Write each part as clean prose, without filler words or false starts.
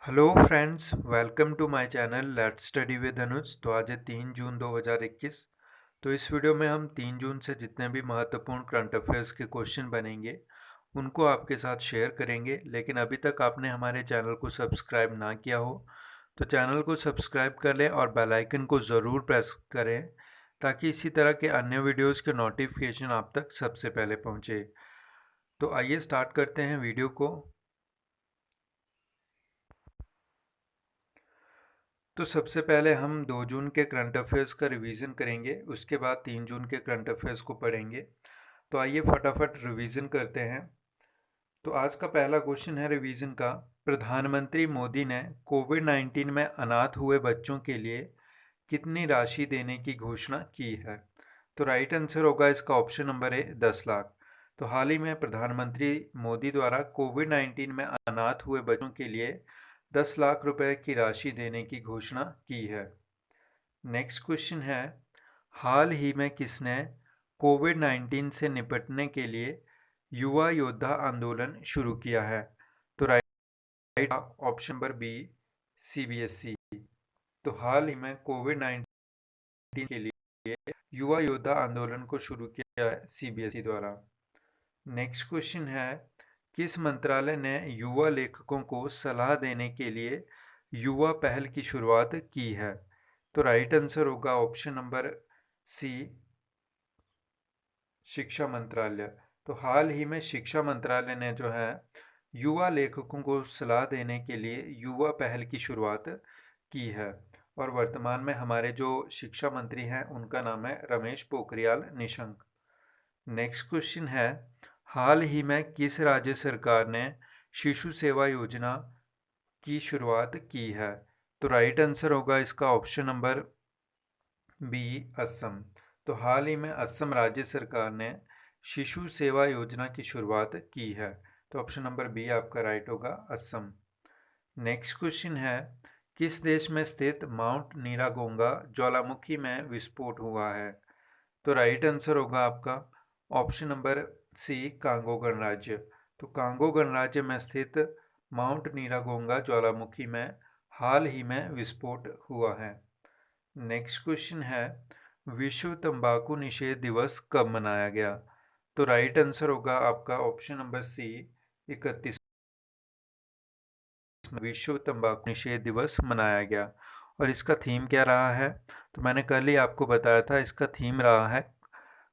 Hello friends, welcome to my channel let's study with Anuj. तो आज है 3 जून 2021। तो इस वीडियो में हम 3 जून से जितने भी महत्वपूर्ण करंट अफेयर्स के क्वेश्चन बनेंगे उनको आपके साथ शेयर करेंगे। लेकिन अभी तक आपने हमारे चैनल को सब्सक्राइब ना किया हो तो चैनल को सब्सक्राइब कर लें और बेल आइकन को ज़रूर प्रेस करें ताकि इसी तरह के अन्य वीडियोज़ के नोटिफिकेशन आप तक सबसे पहले पहुँचे। तो आइए स्टार्ट करते हैं वीडियो को। तो सबसे पहले हम 2 जून के करंट अफेयर्स का रिवीजन करेंगे, उसके बाद 3 जून के करंट अफेयर्स को पढ़ेंगे। तो आइए फटाफट रिवीजन करते हैं। तो आज का पहला क्वेश्चन है रिवीजन का, प्रधानमंत्री मोदी ने कोविड-19 में अनाथ हुए बच्चों के लिए कितनी राशि देने की घोषणा की है? तो राइट आंसर होगा इसका ऑप्शन नंबर ए 10 लाख। तो हाल ही में प्रधानमंत्री मोदी द्वारा कोविड-19 में अनाथ हुए बच्चों के लिए 10 लाख रुपए की राशि देने की घोषणा की है। नेक्स्ट क्वेश्चन है, हाल ही में किसने कोविड-19 से निपटने के लिए युवा योद्धा आंदोलन शुरू किया है? तो right option number B CBSE. तो हाल ही में कोविड-19 के लिए युवा योद्धा आंदोलन को शुरू किया है सीबीएसई द्वारा। नेक्स्ट क्वेश्चन है, किस मंत्रालय ने युवा लेखकों को सलाह देने के लिए युवा पहल की शुरुआत की है? तो राइट आंसर होगा ऑप्शन नंबर सी शिक्षा मंत्रालय। तो हाल ही में शिक्षा मंत्रालय ने जो है युवा लेखकों को सलाह देने के लिए युवा पहल की शुरुआत की है। और वर्तमान में हमारे जो शिक्षा मंत्री हैं उनका नाम है रमेश पोखरियाल निशंक। नेक्स्ट क्वेश्चन है, हाल ही में किस राज्य सरकार ने शिशु सेवा योजना की शुरुआत की है? तो राइट आंसर होगा इसका ऑप्शन नंबर बी असम। तो हाल ही में असम राज्य सरकार ने शिशु सेवा योजना की शुरुआत की है। तो ऑप्शन नंबर बी आपका राइट होगा असम। नेक्स्ट क्वेश्चन है, किस देश में स्थित माउंट नीरागोंगा ज्वालामुखी में विस्फोट हुआ है? तो राइट आंसर होगा आपका ऑप्शन नंबर सी कांगो गणराज्य। तो कांगो गणराज्य में स्थित माउंट नीरागोंगा ज्वालामुखी में हाल ही में विस्फोट हुआ है। नेक्स्ट क्वेश्चन है, विश्व तंबाकू निषेध दिवस कब मनाया गया? तो राइट आंसर होगा आपका ऑप्शन नंबर सी 31 विश्व तंबाकू निषेध दिवस मनाया गया। और इसका थीम क्या रहा है? तो मैंने कल ही आपको बताया था, इसका थीम रहा है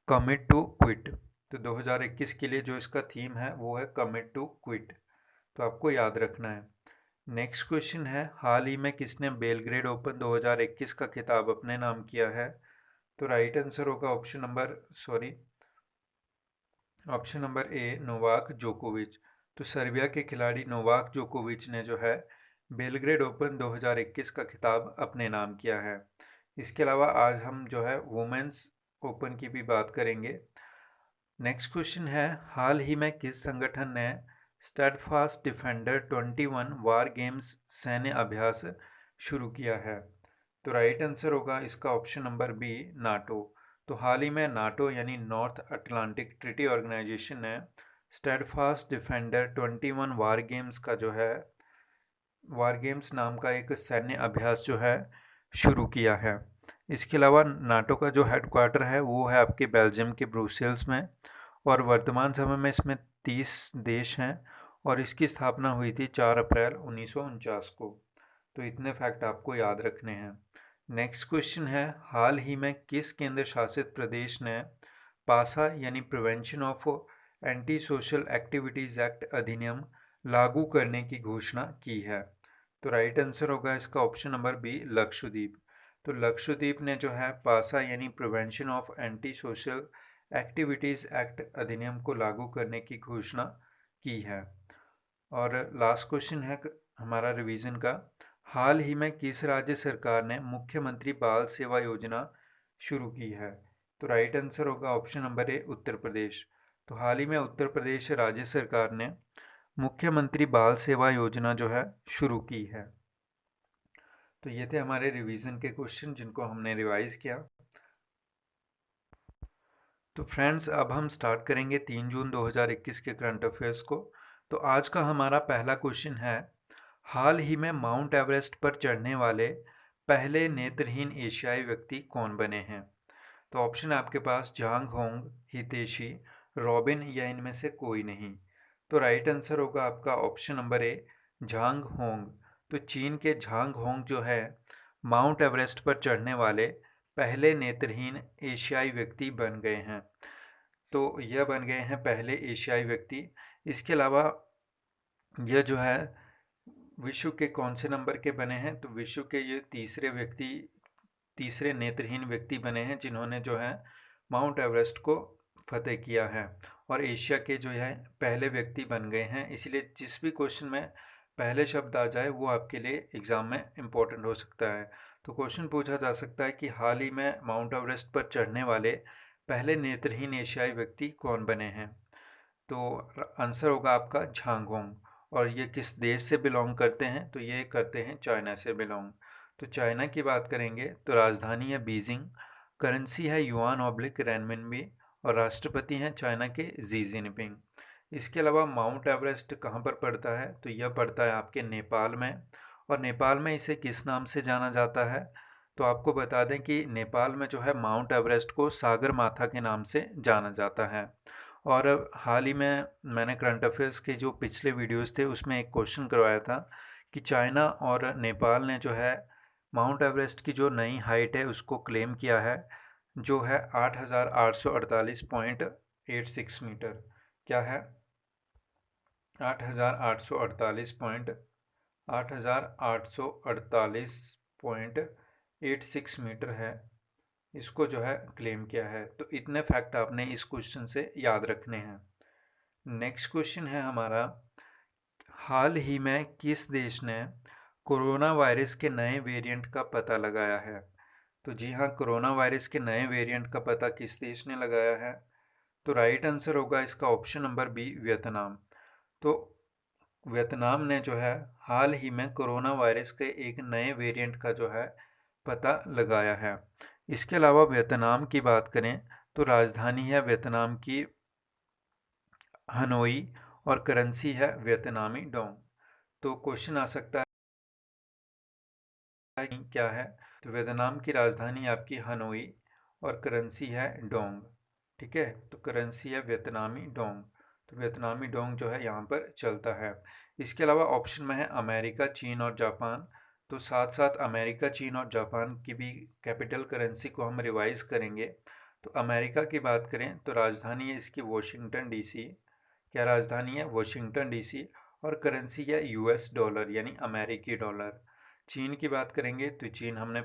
कमिट टू क्विट। तो 2021 के लिए जो इसका थीम है वो है कमिट टू क्विट। तो आपको याद रखना है। नेक्स्ट क्वेश्चन है, हाल ही में किसने बेलग्रेड ओपन 2021 का खिताब अपने नाम किया है? तो राइट आंसर होगा ऑप्शन नंबर ए नोवाक जोकोविच। तो सर्बिया के खिलाड़ी नोवाक जोकोविच ने जो है बेलग्रेड ओपन 2021 का खिताब अपने नाम किया है। इसके अलावा आज हम जो है वुमेंस ओपन की भी बात करेंगे। नेक्स्ट क्वेश्चन है, हाल ही में किस संगठन ने स्टेडफास्ट डिफेंडर 21 वार गेम्स सैन्य अभ्यास शुरू किया है? तो राइट आंसर होगा इसका ऑप्शन नंबर बी नाटो। तो हाल ही में नाटो यानी नॉर्थ अटलांटिक ट्रीटी ऑर्गेनाइजेशन ने स्टेडफास्ट डिफेंडर 21 वार गेम्स का जो है वार गेम्स नाम का एक सैन्य अभ्यास जो है शुरू किया है। इसके अलावा नाटो का जो हेडक्वार्टर है वो है आपके बेल्जियम के ब्रुसेल्स में। और वर्तमान समय में इसमें 30 देश हैं और इसकी स्थापना हुई थी 4 अप्रैल 1949 को। तो इतने फैक्ट आपको याद रखने हैं। नेक्स्ट क्वेश्चन है, हाल ही में किस केंद्र शासित प्रदेश ने पासा यानी prevention of anti social activities act अधिनियम लागू करने की घोषणा की है? तो राइट आंसर होगा इसका ऑप्शन नंबर बी लक्षद्वीप। तो लक्षद्वीप ने जो है पासा यानी prevention of anti social activities act अधिनियम को लागू करने की घोषणा की है। और लास्ट क्वेश्चन है हमारा रिवीजन का, हाल ही में किस राज्य सरकार ने मुख्यमंत्री बाल सेवा योजना शुरू की है? तो राइट आंसर होगा ऑप्शन नंबर ए उत्तर प्रदेश। तो हाल ही में उत्तर प्रदेश राज्य सरकार ने मुख्यमंत्री बाल सेवा योजना जो है शुरू की है। तो ये थे हमारे रिवीजन के क्वेश्चन जिनको हमने रिवाइज किया। तो फ्रेंड्स अब हम स्टार्ट करेंगे 3 जून 2021 के करंट अफेयर्स को। तो आज का हमारा पहला क्वेश्चन है, हाल ही में माउंट एवरेस्ट पर चढ़ने वाले पहले नेत्रहीन एशियाई व्यक्ति कौन बने हैं? तो ऑप्शन है आपके पास झांग होंग, हितेशी, रॉबिन या इनमें से कोई नहीं। तो राइट आंसर होगा आपका option number A, Zhang Hong. तो चीन के झांग होंग जो है माउंट एवरेस्ट पर चढ़ने वाले पहले नेत्रहीन एशियाई व्यक्ति बन गए हैं। तो यह बन गए हैं पहले एशियाई व्यक्ति। इसके अलावा यह जो है विश्व के कौन से नंबर के बने हैं? तो विश्व के ये तीसरे नेत्रहीन व्यक्ति बने हैं जिन्होंने जो है माउंट एवरेस्ट को फतेह किया है, और एशिया के जो है पहले व्यक्ति बन गए हैं। इसलिए जिस भी क्वेश्चन में पहले शब्द आ जाए वो आपके लिए एग्ज़ाम में इम्पोर्टेंट हो सकता है। तो क्वेश्चन पूछा जा सकता है कि हाल ही में माउंट एवरेस्ट पर चढ़ने वाले पहले नेत्रहीन एशियाई व्यक्ति कौन बने हैं? तो आंसर होगा आपका झांगोंग। और ये किस देश से बिलोंग करते हैं? तो ये करते हैं चाइना से बिलोंग। तो चाइना की बात करेंगे तो राजधानी है बीजिंग, करेंसी है युआन ऑब्लिक रेनमिनबी, और राष्ट्रपति हैं चाइना के जी जिनपिंग। इसके अलावा माउंट एवरेस्ट कहाँ पर पड़ता है? तो यह पड़ता है आपके नेपाल में। और नेपाल में इसे किस नाम से जाना जाता है? तो आपको बता दें कि नेपाल में जो है माउंट एवरेस्ट को सागर माथा के नाम से जाना जाता है। और हाल ही में मैंने करंट अफेयर्स के जो पिछले वीडियोस थे उसमें एक क्वेश्चन करवाया था कि चाइना और नेपाल ने जो है माउंट एवरेस्ट की जो नई हाइट है उसको क्लेम किया है, जो है 8,848.86 मीटर। क्या है? 8,848.86 मीटर है। इसको जो है क्लेम किया है। तो इतने फैक्ट आपने इस क्वेश्चन से याद रखने हैं। नेक्स्ट क्वेश्चन है हमारा, हाल ही में किस देश ने कोरोना वायरस के नए वेरिएंट का पता लगाया है? तो जी हाँ, कोरोना वायरस के नए वेरिएंट का पता किस देश ने लगाया है? तो राइट आंसर होगा इसका ऑप्शन नंबर बी, वियतनाम। तो वियतनाम ने जो है हाल ही में कोरोना वायरस के एक नए वेरिएंट का जो है पता लगाया है। इसके अलावा वियतनाम की बात करें तो राजधानी है वियतनाम की हनोई, और करेंसी है वियतनामी डोंग। तो क्वेश्चन आ सकता है कि क्या है? तो वियतनाम की राजधानी आपकी हनोई और करेंसी है डोंग। ठीक है, तो करेंसी है वियतनामी डोंग। तो वियतनामी डोंग जो है यहाँ पर चलता है। इसके अलावा ऑप्शन में है अमेरिका, चीन और जापान। तो साथ साथ अमेरिका, चीन और जापान की भी कैपिटल करेंसी को हम रिवाइज करेंगे। तो अमेरिका की बात करें तो राजधानी है इसकी वॉशिंगटन डीसी। क्या राजधानी है? Washington DC. और करेंसी है यूएस डॉलर यानी अमेरिकी डॉलर। चीन की बात करेंगे तो चीन हमने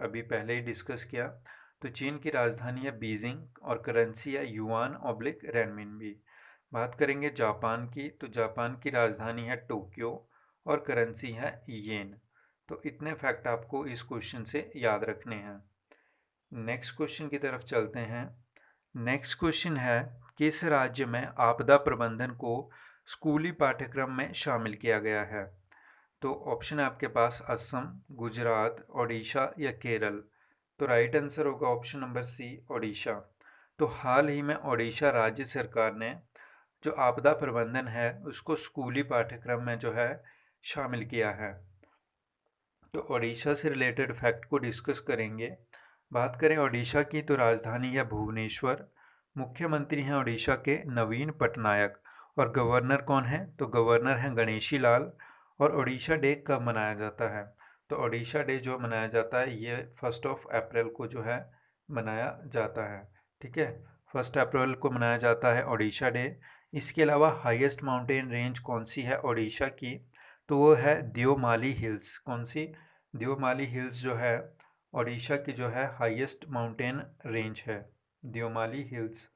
अभी पहले ही डिस्कस किया। तो चीन की राजधानी है बीजिंग और करेंसी है युआन ऑब्लिक रेनमिनबी। बात करेंगे जापान की तो जापान की राजधानी है टोक्यो और करेंसी है येन। तो इतने फैक्ट आपको इस क्वेश्चन से याद रखने हैं। नेक्स्ट क्वेश्चन की तरफ चलते हैं। नेक्स्ट क्वेश्चन है, किस राज्य में आपदा प्रबंधन को स्कूली पाठ्यक्रम में शामिल किया गया है? तो ऑप्शन है आपके पास असम, गुजरात, ओडिशा या केरल। तो राइट आंसर होगा ऑप्शन नंबर सी, ओडिशा। तो हाल ही में ओडिशा राज्य सरकार ने जो आपदा प्रबंधन है उसको स्कूली पाठ्यक्रम में जो है शामिल किया है। तो ओडिशा से रिलेटेड फैक्ट को डिस्कस करेंगे। बात करें ओडिशा की तो राजधानी है भुवनेश्वर, मुख्यमंत्री हैं ओडिशा के नवीन पटनायक, और गवर्नर कौन है? तो गवर्नर हैं गणेशी लाल। और ओडिशा डे कब मनाया जाता है? तो ओडिशा डे जो मनाया जाता है ये 1 अप्रैल को जो है मनाया जाता है। ठीक है, 1 अप्रैल को मनाया जाता है ओडिशा डे। इसके अलावा हाईएस्ट माउंटेन रेंज कौन सी है ओडिशा की? तो वो है देओमाली हिल्स। कौन सी? देओमाली हिल्स जो है ओडिशा की जो है हाईएस्ट माउंटेन रेंज है, देओमाली हिल्स।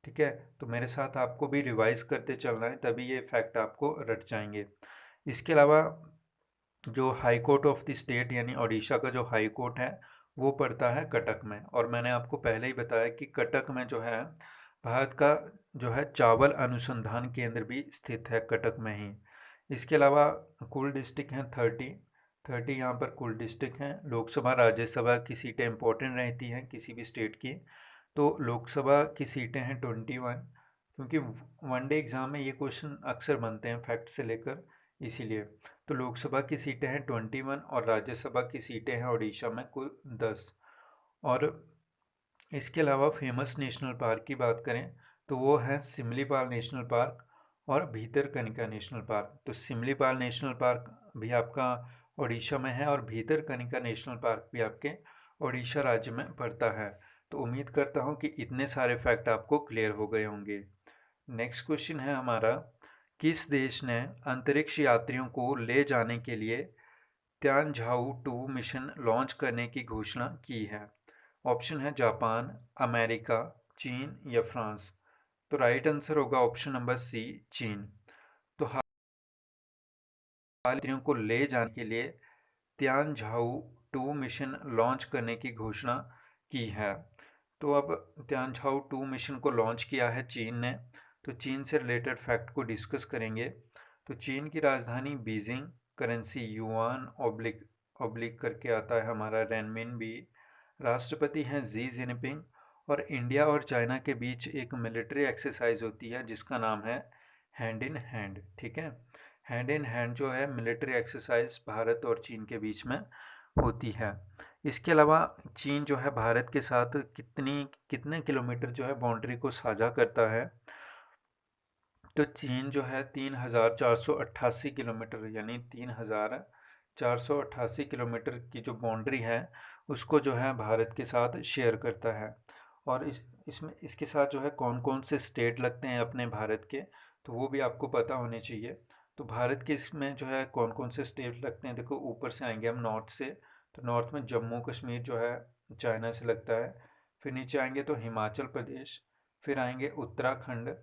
ठीक है, तो मेरे साथ आपको भी रिवाइज करते चलना है तभी ये फैक्ट आपको रट जाएंगे। इसके अलावा जो high court of the state यानी ओडिशा का जो हाई कोर्ट है वो पड़ता है कटक में। और मैंने आपको पहले ही बताया कि कटक में जो है भारत का जो है चावल अनुसंधान केंद्र भी स्थित है कटक में ही। इसके अलावा कुल डिस्ट्रिक्ट हैं 30 यहाँ पर कुल डिस्ट्रिक्ट हैं। लोकसभा राज्यसभा की सीटें इंपॉर्टेंट रहती हैं किसी भी स्टेट की। तो लोकसभा की सीटें हैं 21, क्योंकि वनडे एग्ज़ाम में ये क्वेश्चन अक्सर बनते हैं फैक्ट से लेकर, इसीलिए। तो लोकसभा की सीटें हैं 21 और राज्यसभा की सीटें हैं उड़ीसा में कुल 10। और इसके अलावा फेमस नेशनल पार्क की बात करें तो वो है सिमलीपाल नेशनल पार्क और भीतरकनिका नेशनल पार्क। तो सिमलीपाल नेशनल पार्क भी आपका उड़ीसा में है और भीतरकनिका नेशनल पार्क भी आपके उड़ीसा राज्य में पड़ता है। तो उम्मीद करता हूँ कि इतने सारे फैक्ट आपको क्लियर हो गए होंगे। नेक्स्ट क्वेश्चन है हमारा, किस देश ने अंतरिक्ष यात्रियों को ले जाने के लिए त्यानझाऊ 2 मिशन लॉन्च करने की घोषणा की है? ऑप्शन है जापान, अमेरिका, चीन या फ्रांस। तो राइट आंसर होगा ऑप्शन नंबर सी, चीन। तो यात्रियों को ले जाने के लिए त्यानझाऊ 2 मिशन लॉन्च करने की घोषणा की है। तो अब त्यानझाऊ 2 मिशन को लॉन्च किया है चीन ने। तो चीन से रिलेटेड फैक्ट को डिस्कस करेंगे। तो चीन की राजधानी Beijing, currency yuan oblique oblique करके आता है हमारा रेनमिनबी, राष्ट्रपति हैं जी जिनपिंग और इंडिया और चाइना के बीच एक मिलिट्री एक्सरसाइज होती है जिसका नाम है हैंड इन हैंड। ठीक है, हैंड इन हैंड जो है मिलिट्री एक्सरसाइज भारत और चीन के बीच में होती है। इसके अलावा चीन जो है भारत के साथ कितने किलोमीटर जो है बाउंड्री को साझा करता है? तो चीन जो है 3,488 किलोमीटर यानी 3,488 किलोमीटर की जो बाउंड्री है उसको जो है भारत के साथ शेयर करता है। और इसमें इसके साथ जो है कौन कौन से स्टेट लगते हैं अपने भारत के, तो वो भी आपको पता होने चाहिए। तो भारत के इसमें जो है कौन कौन से स्टेट लगते हैं, देखो ऊपर से आएंगे हम नॉर्थ से। तो नॉर्थ में जम्मू कश्मीर जो है चाइना से लगता है। फिर नीचे आएंगे तो हिमाचल प्रदेश, फिर आएंगे उत्तराखंड।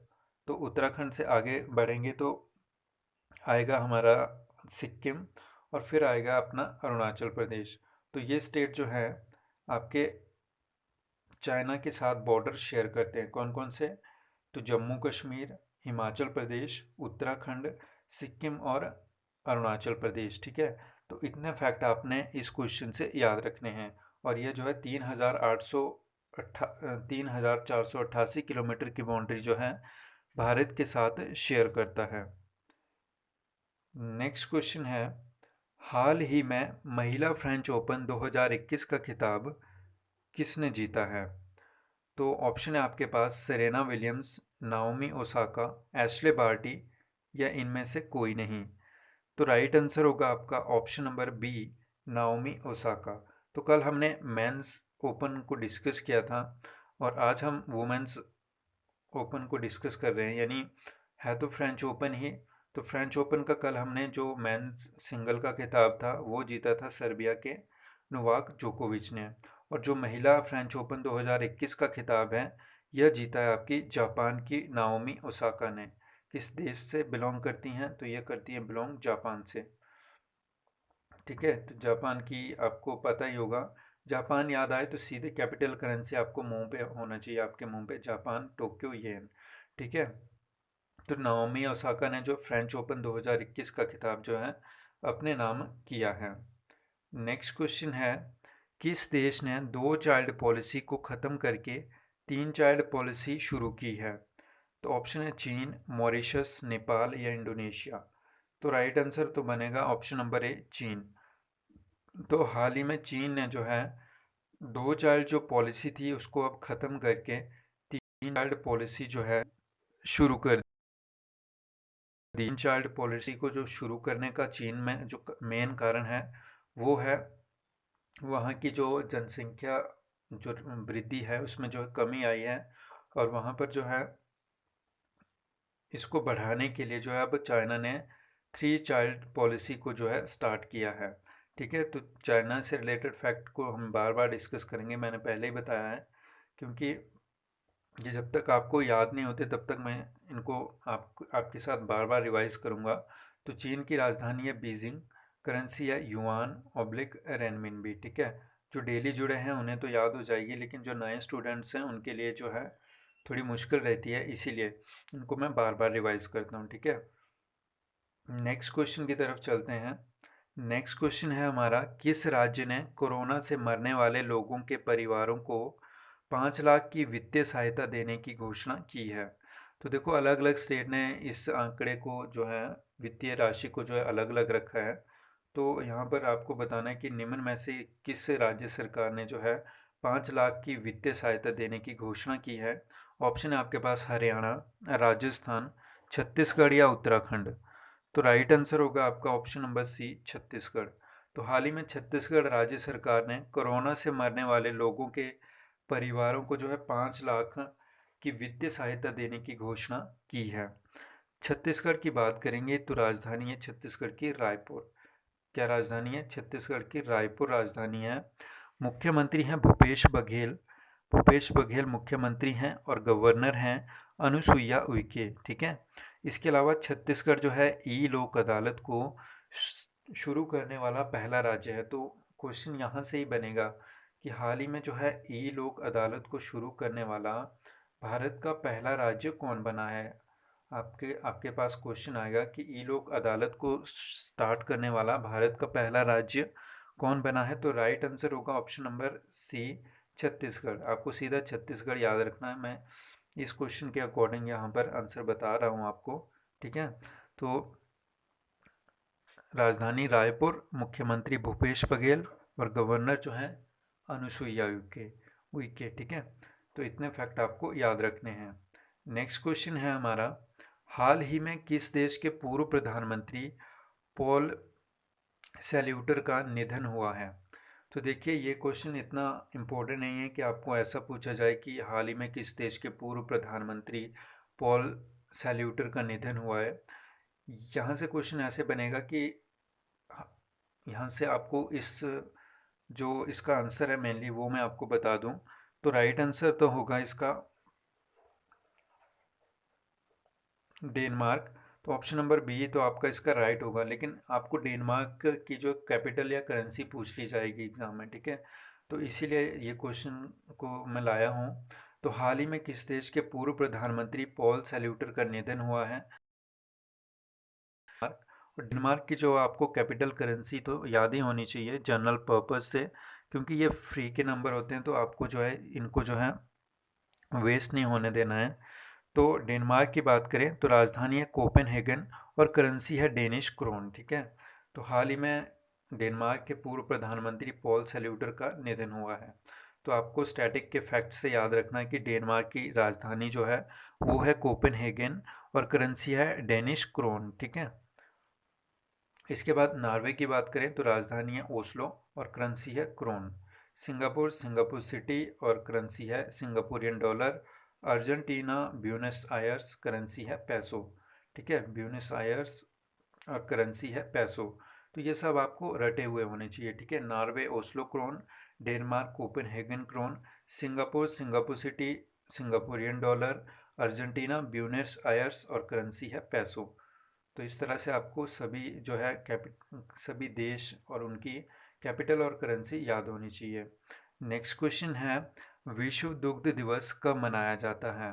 तो उत्तराखंड से आगे बढ़ेंगे तो आएगा हमारा सिक्किम और फिर आएगा अपना अरुणाचल प्रदेश। तो ये स्टेट जो है आपके चाइना के साथ बॉर्डर शेयर करते हैं। कौन कौन से? तो जम्मू कश्मीर, हिमाचल प्रदेश, उत्तराखंड, सिक्किम और अरुणाचल प्रदेश। ठीक है, तो इतने फैक्ट आपने इस क्वेश्चन से याद रखने हैं। और ये जो है 3,488 किलोमीटर की बाउंड्री जो है भारत के साथ शेयर करता है। नेक्स्ट क्वेश्चन है, हाल ही में महिला फ्रेंच ओपन 2021 का खिताब किसने जीता है? तो ऑप्शन है आपके पास Serena Williams, Naomi Osaka, Ashleigh Barty या इनमें से कोई नहीं। तो राइट आंसर होगा आपका option number B, Naomi Osaka. तो कल हमने मेंस ओपन को डिस्कस किया था और आज हम वुमेन्स ओपन को डिस्कस कर रहे हैं, यानी है तो फ्रेंच ओपन ही। तो फ्रेंच ओपन का कल हमने जो मेंस सिंगल का खिताब था वो जीता था सर्बिया के नोवाक जोकोविच ने। और जो महिला फ्रेंच ओपन 2021 का खिताब है यह जीता है आपकी जापान की नाओमी ओसाका ने। किस देश से बिलोंग करती हैं? तो ये करती हैं बिलोंग जापान से। ठीक है, तो जापान की आपको पता ही होगा। जापान याद आए तो सीधे कैपिटल करेंसी आपको मुंह पे होना चाहिए, आपके मुंह पे, जापान टोक्यो येन। ठीक है, तो नाओमी ओसाका ने जो फ्रेंच ओपन 2021 का खिताब जो है अपने नाम किया है। नेक्स्ट क्वेश्चन है, किस देश ने 2 चाइल्ड पॉलिसी को ख़त्म करके 3 चाइल्ड पॉलिसी शुरू की है? तो ऑप्शन है चीन, मॉरिशस, नेपाल या इंडोनेशिया। तो राइट आंसर तो बनेगा ऑप्शन नंबर ए, चीन। तो हाल ही में चीन ने जो है 2 चाइल्ड जो पॉलिसी थी उसको अब ख़त्म करके 3 चाइल्ड पॉलिसी जो है शुरू कर दी। 3 चाइल्ड पॉलिसी को जो शुरू करने का चीन में जो मेन कारण है वो है वहाँ की जो जनसंख्या जो वृद्धि है उसमें जो कमी आई है। और वहाँ पर जो है इसको बढ़ाने के लिए जो है अब चाइना ने 3 चाइल्ड पॉलिसी को जो है स्टार्ट किया है। ठीक है, तो चाइना से रिलेटेड फैक्ट को हम बार बार डिस्कस करेंगे, मैंने पहले ही बताया है। क्योंकि ये जब तक आपको याद नहीं होते तब तक मैं इनको आपके साथ बार बार रिवाइज करूँगा। तो चीन की राजधानी है बीजिंग, करेंसी है युआन ऑब्लिक रेनमिनबी। ठीक है, जो डेली जुड़े हैं उन्हें तो याद हो जाएगी, लेकिन जो नए स्टूडेंट्स हैं उनके लिए जो है थोड़ी मुश्किल रहती है, इसीलिए इनको मैं बार बार रिवाइज करता हूँ। ठीक है, नेक्स्ट क्वेश्चन की तरफ चलते हैं। नेक्स्ट क्वेश्चन है हमारा, किस राज्य ने कोरोना से मरने वाले लोगों के परिवारों को 5 लाख की वित्तीय सहायता देने की घोषणा की है? तो देखो अलग अलग स्टेट ने इस आंकड़े को जो है वित्तीय राशि को जो है अलग अलग रखा है। तो यहाँ पर आपको बताना है कि निम्न में से किस राज्य सरकार ने जो है 5 लाख की वित्तीय सहायता देने की घोषणा की है। ऑप्शन है आपके पास हरियाणा, राजस्थान, छत्तीसगढ़ या उत्तराखंड। तो राइट आंसर होगा आपका ऑप्शन नंबर सी, छत्तीसगढ़। तो हाल ही में छत्तीसगढ़ राज्य सरकार ने कोरोना से मरने वाले लोगों के परिवारों को जो है 5 लाख की वित्तीय सहायता देने की घोषणा की है। छत्तीसगढ़ की बात करेंगे तो राजधानी है छत्तीसगढ़ की रायपुर। क्या राजधानी है? छत्तीसगढ़ की रायपुर राजधानी है। मुख्यमंत्री हैं भूपेश बघेल। भूपेश बघेल मुख्यमंत्री हैं और गवर्नर हैं अनुसुईया उइके। ठीक है। इसके अलावा छत्तीसगढ़ जो है ई लोक अदालत को शुरू करने वाला पहला राज्य है। तो क्वेश्चन यहाँ से ही बनेगा कि हाल ही में जो है ई लोक अदालत को शुरू करने वाला भारत का पहला राज्य कौन बना है। आपके पास क्वेश्चन आएगा कि ई लोक अदालत को स्टार्ट करने वाला भारत का पहला राज्य कौन बना है। तो राइट आंसर होगा ऑप्शन नंबर सी, छत्तीसगढ़। आपको सीधा छत्तीसगढ़ याद रखना है। मैं इस क्वेश्चन के अकॉर्डिंग यहाँ पर आंसर बता रहा हूँ आपको। ठीक है। तो राजधानी रायपुर, मुख्यमंत्री भूपेश बघेल और गवर्नर जो है अनुसुईया उइके उइके। ठीक है। तो इतने फैक्ट आपको याद रखने हैं। नेक्स्ट क्वेश्चन है हमारा, हाल ही में किस देश के पूर्व प्रधानमंत्री पॉल सैल्यूटर का निधन हुआ है। तो देखिए ये क्वेश्चन इतना इम्पोर्टेंट नहीं है कि आपको ऐसा पूछा जाए कि हाल ही में किस देश के पूर्व प्रधानमंत्री पॉल सैल्यूटर का निधन हुआ है। यहाँ से क्वेश्चन ऐसे बनेगा कि यहाँ से आपको जो इसका आंसर है मेनली वो मैं आपको बता दूं। तो राइट आंसर तो होगा इसका डेनमार्क। तो ऑप्शन नंबर बी तो आपका इसका राइट होगा, लेकिन आपको डेनमार्क की जो कैपिटल या करेंसी पूछ ली जाएगी एग्जाम में। ठीक है। तो इसीलिए ये क्वेश्चन को मैं लाया हूँ। तो हाल ही में किस देश के पूर्व प्रधानमंत्री पॉल सैल्यूटर का निधन हुआ है। और डेनमार्क की जो आपको कैपिटल करेंसी तो याद ही होनी चाहिए जनरल पर्पस से, क्योंकि ये फ्री के नंबर होते हैं तो आपको जो है इनको जो है वेस्ट नहीं होने देना है। तो डेनमार्क की बात करें तो राजधानी है कोपेनहेगन और करेंसी है डेनिश क्रोन। ठीक है। तो हाल ही में डेनमार्क के पूर्व प्रधानमंत्री पॉल सैल्यूटर का निधन हुआ है। तो आपको स्टैटिक के फैक्ट से याद रखना है कि डेनमार्क की राजधानी जो है वो है कोपेनहेगन और करेंसी है डेनिश क्रोन। ठीक है। इसके बाद नॉर्वे की बात करें तो राजधानी है ओस्लो और करेंसी है क्रोन। सिंगापुर सिंगापुर सिटी और करेंसी है Singaporean dollar. Argentina Buenos Aires, currency है पैसो। ठीक है। ब्यूनस आयर्स और करेंसी है पैसो। तो ये सब आपको रटे हुए होने चाहिए। ठीक है। Norway Oslo krone, Denmark Copenhagen krone, Singapore Singapore city Singaporean dollar, Argentina Buenos Aires और करेंसी है पैसो। तो इस तरह से आपको सभी जो है सभी देश और उनकी कैपिटल और करेंसी याद होनी चाहिए। नेक्स्ट क्वेश्चन है, विश्व दुग्ध दिवस कब मनाया जाता है।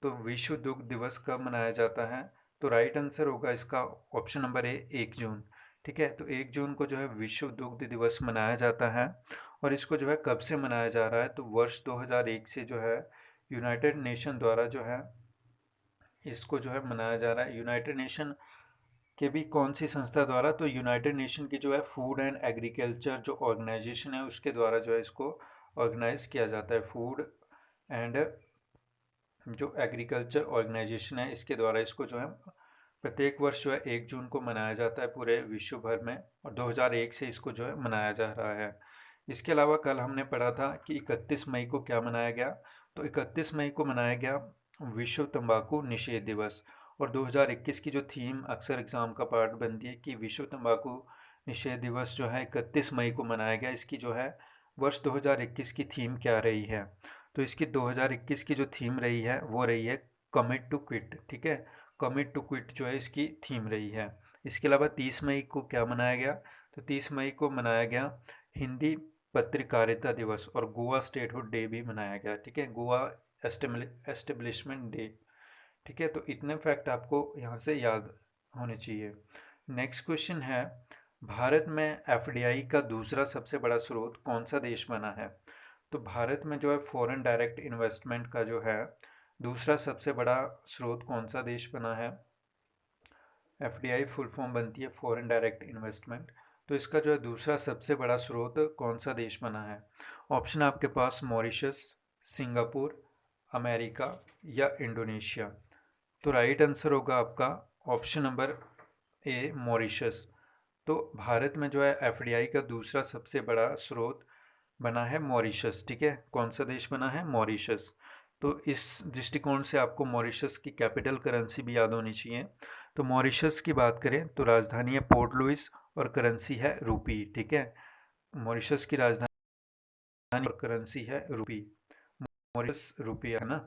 तो विश्व दुग्ध दिवस कब मनाया जाता है। तो राइट आंसर होगा इसका ऑप्शन नंबर ए, 1 जून। ठीक है। तो 1 जून को जो है विश्व दुग्ध दिवस मनाया जाता है। और इसको जो है कब से मनाया जा रहा है, तो वर्ष 2001 से जो है यूनाइटेड नेशन द्वारा जो है इसको जो है मनाया जा रहा है। यूनाइटेड नेशन के भी कौन सी संस्था द्वारा, तो यूनाइटेड नेशन की जो है फूड एंड एग्रीकल्चर जो ऑर्गेनाइजेशन है उसके द्वारा जो है इसको ऑर्गेनाइज किया जाता है। फूड एंड जो एग्रीकल्चर ऑर्गेनाइजेशन है इसके द्वारा इसको जो है प्रत्येक वर्ष जो है 1 जून को मनाया जाता है पूरे विश्व भर में, और 2001 से इसको जो है मनाया जा रहा है। इसके अलावा कल हमने पढ़ा था कि 31 मई को क्या मनाया गया, तो 31 मई को मनाया गया विश्व तंबाकू निषेध दिवस। और 2021 की जो थीम अक्सर एग्ज़ाम का पार्ट बनती है कि विश्व तंबाकू निषेध दिवस जो है 31 मई को मनाया गया, इसकी जो है वर्ष 2021 की थीम क्या रही है। तो इसकी 2021 की जो थीम रही है वो रही है कमिट टू क्विट। ठीक है। कमिट टू क्विट जो है इसकी थीम रही है। इसके अलावा 30 मई को क्या मनाया गया, तो 30 मई को मनाया गया हिंदी पत्रकारिता दिवस और गोवा स्टेटहुड डे भी मनाया गया। ठीक है। Goa establishment day. ठीक है। तो इतने फैक्ट आपको यहाँ से याद होने चाहिए। नेक्स्ट क्वेश्चन है, भारत में एफडीआई का दूसरा सबसे बड़ा स्रोत कौन सा देश बना है। तो भारत में जो है फॉरेन डायरेक्ट इन्वेस्टमेंट का जो है दूसरा सबसे बड़ा स्रोत कौन सा देश बना है। एफडीआई फुल फॉर्म बनती है फॉरेन डायरेक्ट इन्वेस्टमेंट। तो इसका जो है दूसरा सबसे बड़ा स्रोत कौन सा देश बना है? ऑप्शन आपके पास मॉरिशस, सिंगापुर, अमेरिका या इंडोनेशिया। तो राइट आंसर होगा आपका ऑप्शन नंबर ए, मॉरिशस। तो भारत में जो है एफडीआई का दूसरा सबसे बड़ा स्रोत बना है मॉरिशस। ठीक है, कौन सा देश बना है? मॉरिशस। तो इस दृष्टिकोण से आपको मॉरिशस की कैपिटल करेंसी भी याद होनी चाहिए। तो मॉरिशस की बात करें तो राजधानी है पोर्ट लुइस और करेंसी है रूपी। ठीक है, मॉरिशस की राजधानी और करेंसी है रूपी। मॉरिशस रूपी है ना।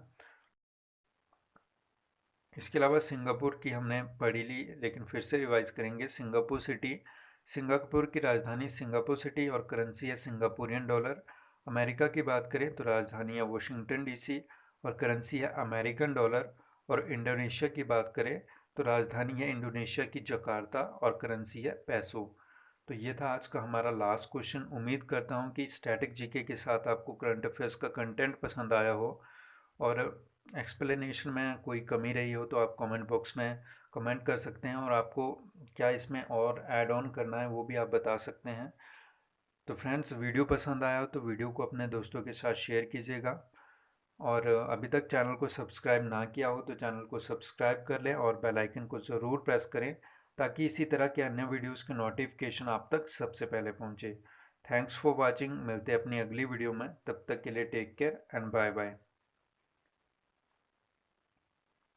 इसके अलावा सिंगापुर की हमने पढ़ी ली, लेकिन फिर से रिवाइज करेंगे। सिंगापुर सिटी, सिंगापुर की राजधानी सिंगापुर सिटी और करेंसी है सिंगापुरियन डॉलर। अमेरिका की बात करें तो राजधानी है वाशिंगटन डीसी और करेंसी है अमेरिकन डॉलर। और इंडोनेशिया की बात करें तो राजधानी है इंडोनेशिया की जकार्ता और करेंसी है पैसो। तो ये था आज का हमारा लास्ट क्वेश्चन। उम्मीद करता हूँ कि स्टैटिक जीके के साथ आपको करंट अफेयर्स का कंटेंट पसंद आया हो, और एक्सप्लेनेशन में कोई कमी रही हो तो आप कमेंट बॉक्स में कमेंट कर सकते हैं, और आपको क्या इसमें और ऐड ऑन करना है वो भी आप बता सकते हैं। तो फ्रेंड्स, वीडियो पसंद आया हो तो वीडियो को अपने दोस्तों के साथ शेयर कीजिएगा, और अभी तक चैनल को सब्सक्राइब ना किया हो तो चैनल को सब्सक्राइब कर लें और बेल आइकन को ज़रूर प्रेस करें, ताकि इसी तरह के अन्य वीडियोस के नोटिफिकेशन आप तक सबसे पहले पहुंचे। Thanks for watching. मिलते हैं अपनी अगली वीडियो में, तब तक के लिए take care and bye bye.